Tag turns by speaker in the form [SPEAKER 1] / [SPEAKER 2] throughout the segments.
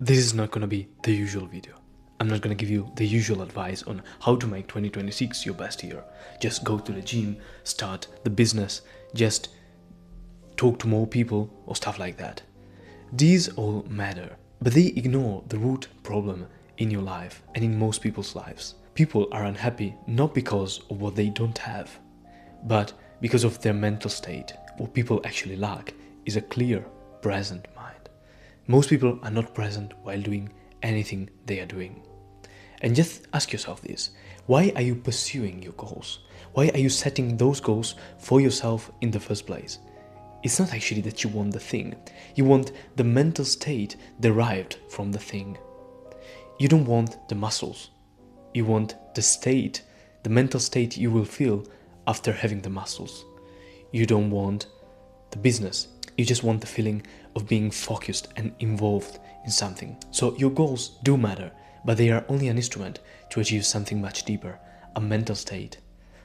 [SPEAKER 1] This is not going to be the usual video. I'm not going to give you the usual advice on how to make 2026 your best year. Just go to the gym, start the business, just talk to more people or stuff like that. These all matter, but they ignore the root problem in your life and in most people's lives. People are unhappy not because of what they don't have, but because of their mental state. What people actually lack is a clear, present mind. Most people are not present while doing anything they are doing. And just ask yourself this: why are you pursuing your goals? Why are you setting those goals for yourself in the first place? It's not actually that you want the thing. You want the mental state derived from the thing. You don't want the muscles. You want the state, the mental state you will feel after having the muscles. You don't want the business. You just want the feeling of being focused and involved in something. So your goals do matter, but they are only an instrument to achieve something much deeper, a mental state.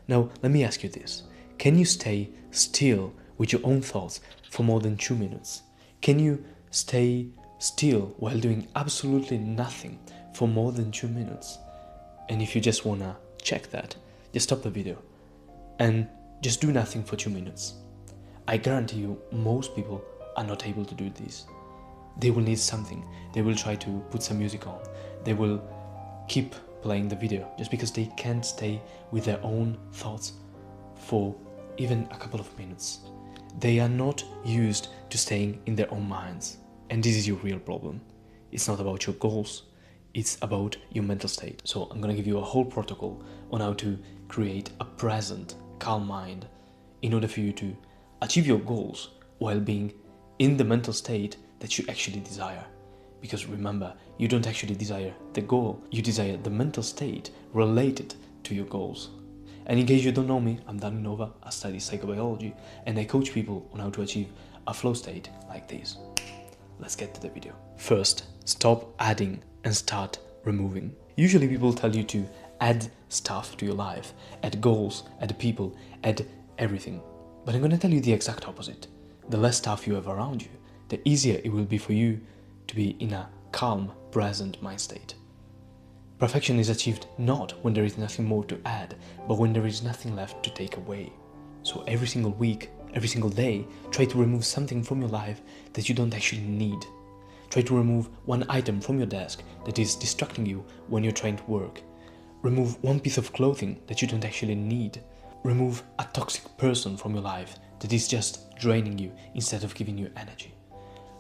[SPEAKER 1] Now, let me ask you this. Can you stay still with your own thoughts for more than 2 minutes? Can you stay still while doing absolutely nothing for more than 2 minutes? And if you just wanna check that, just stop the video and just do nothing for 2 minutes. I guarantee you most people are not able to do this. They will need something. They will try to put some music on. They will keep playing the video just because they can't stay with their own thoughts for even a couple of minutes. They are not used to staying in their own minds. And this is your real problem. It's not about your goals. It's about your mental state. So I'm gonna give you a whole protocol on how to create a present, calm mind in order for you to achieve your goals while being in the mental state that you actually desire. Because remember, you don't actually desire the goal, you desire the mental state related to your goals. And in case you don't know me, I'm 𝗪𝗪𝗪𝗪, I study psychobiology and I coach people on how to achieve a flow state like this. Let's get to the video. First, stop adding and start removing. Usually people tell you to add stuff to your life, add goals, add people, add everything. But I'm gonna tell you the exact opposite. The less stuff you have around you, the easier it will be for you to be in a calm, present mind state. Perfection is achieved not when there is nothing more to add, but when there is nothing left to take away. So every single week, every single day, try to remove something from your life that you don't actually need. Try to remove one item from your desk that is distracting you when you're trying to work. Remove one piece of clothing that you don't actually need. Remove a toxic person from your life that is just draining you instead of giving you energy.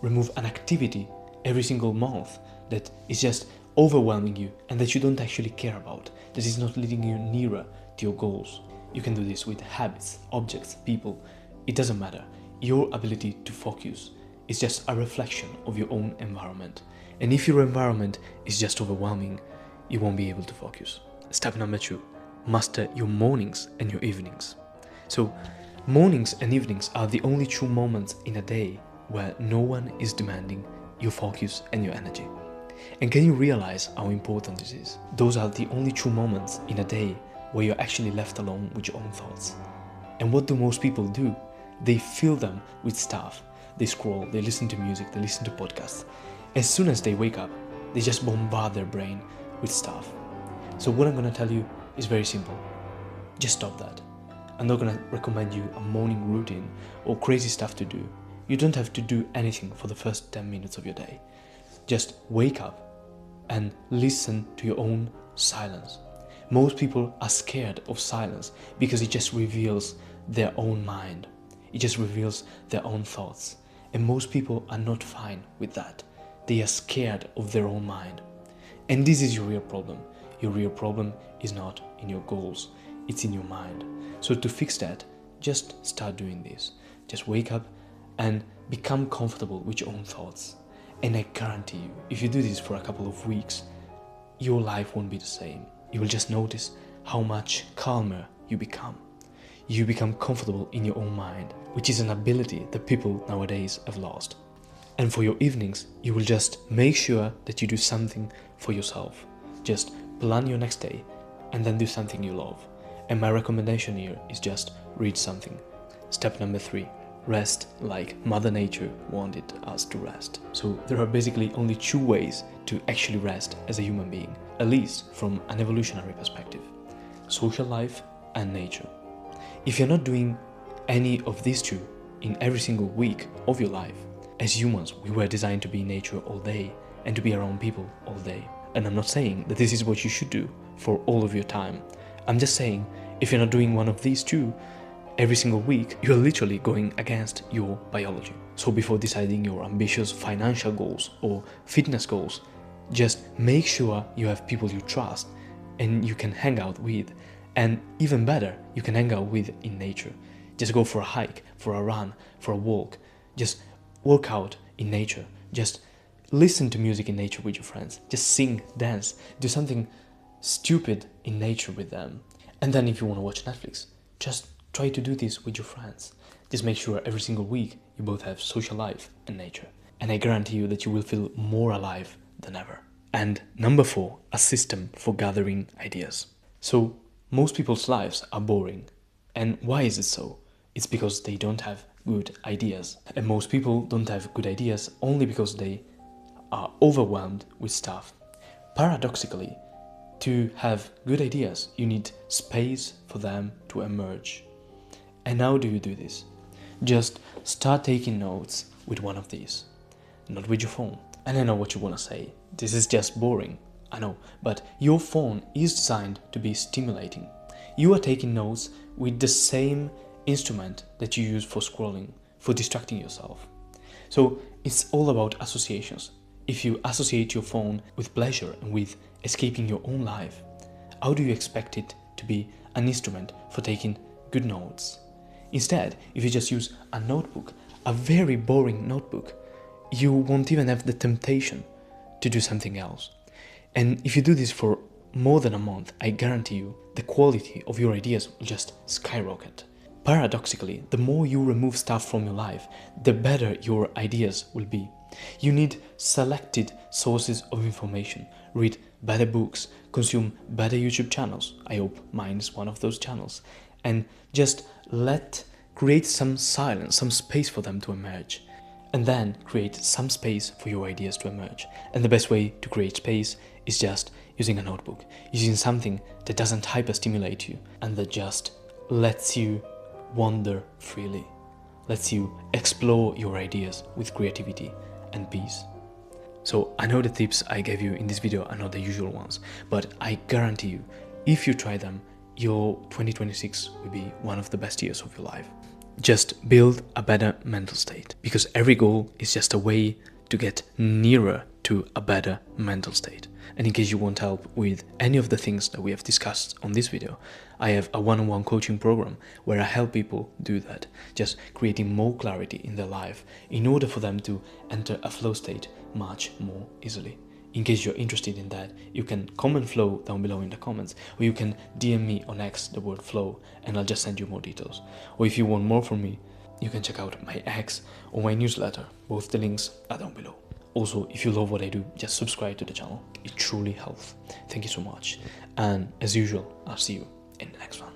[SPEAKER 1] Remove an activity every single month that is just overwhelming you and that you don't actually care about, that is not leading you nearer to your goals. You can do this with habits, objects, people. It doesn't matter. Your ability to focus is just a reflection of your own environment. And if your environment is just overwhelming, you won't be able to focus. Step number 2, master your mornings and your evenings. So mornings and evenings are the only 2 moments in a day where no one is demanding your focus and your energy. And can you realize how important this is? Those are the only 2 moments in a day where you're actually left alone with your own thoughts. And what do most people do? They fill them with stuff. They scroll, they listen to music, they listen to podcasts. As soon as they wake up, they just bombard their brain with stuff. So what I'm gonna tell you is very simple. Just stop that. I'm not gonna recommend you a morning routine or crazy stuff to do. You don't have to do anything for the first 10 minutes of your day. Just wake up and listen to your own silence. Most people are scared of silence because it just reveals their own mind. It just reveals their own thoughts. And most people are not fine with that. They are scared of their own mind. And this is your real problem. Your real problem is not in your goals, it's in your mind. So to fix that, just start doing this. Just wake up and become comfortable with your own thoughts. And I guarantee you, if you do this for a couple of weeks, your life won't be the same. You will just notice how much calmer you become. You become comfortable in your own mind, which is an ability that people nowadays have lost. And for your evenings, you will just make sure that you do something for yourself. Just plan your next day and then do something you love. And my recommendation here is just read something. Step number 3, rest like Mother Nature wanted us to rest. So there are basically only two ways to actually rest as a human being, at least from an evolutionary perspective: social life and nature. If you're not doing any of these two in every single week of your life, as humans, we were designed to be in nature all day and to be around people all day. And I'm not saying that this is what you should do for all of your time. I'm just saying, if you're not doing one of these two every single week, you're literally going against your biology. So before deciding your ambitious financial goals or fitness goals, just make sure you have people you trust and you can hang out with, and even better, you can hang out with in nature. Just go for a hike, for a run, for a walk. Just work out in nature. Just listen to music in nature with your friends. Just sing, dance, do something stupid in nature with them. And then if you want to watch Netflix, just try to do this with your friends. Just make sure every single week you both have social life and nature. And I guarantee you that you will feel more alive than ever. And number 4, a system for gathering ideas. So most people's lives are boring. And why is it so? It's because they don't have good ideas. And most people don't have good ideas only because they are overwhelmed with stuff. Paradoxically, to have good ideas, you need space for them to emerge. And how do you do this? Just start taking notes with one of these, not with your phone. And I know what you want to say. This is just boring. I know, but your phone is designed to be stimulating. You are taking notes with the same instrument that you use for scrolling, for distracting yourself. So it's all about associations. If you associate your phone with pleasure and with escaping your own life, how do you expect it to be an instrument for taking good notes? Instead, if you just use a notebook, a very boring notebook, you won't even have the temptation to do something else. And if you do this for more than a month, I guarantee you the quality of your ideas will just skyrocket. Paradoxically, the more you remove stuff from your life, the better your ideas will be. You need selected sources of information, read better books, consume better YouTube channels. I hope mine is one of those channels. And just create some silence, some space for them to emerge. And then create some space for your ideas to emerge. And the best way to create space is just using a notebook, using something that doesn't hyperstimulate you and that just lets you wander freely, lets you explore your ideas with creativity and peace. So I know the tips I gave you in this video are not the usual ones, but I guarantee you, if you try them, your 2026 will be one of the best years of your life. Just build a better mental state, because every goal is just a way to get nearer to a better mental state. And in case you want help with any of the things that we have discussed on this video, I have a one-on-one coaching program where I help people do that, just creating more clarity in their life in order for them to enter a flow state much more easily. In case you're interested in that, you can comment flow down below in the comments, or you can DM me on X the word flow and I'll just send you more details. Or if you want more from me, you can check out my X or my newsletter. Both the links are down below. Also, if you love what I do, just subscribe to the channel. It truly helps. Thank you so much. And as usual, I'll see you in the next one.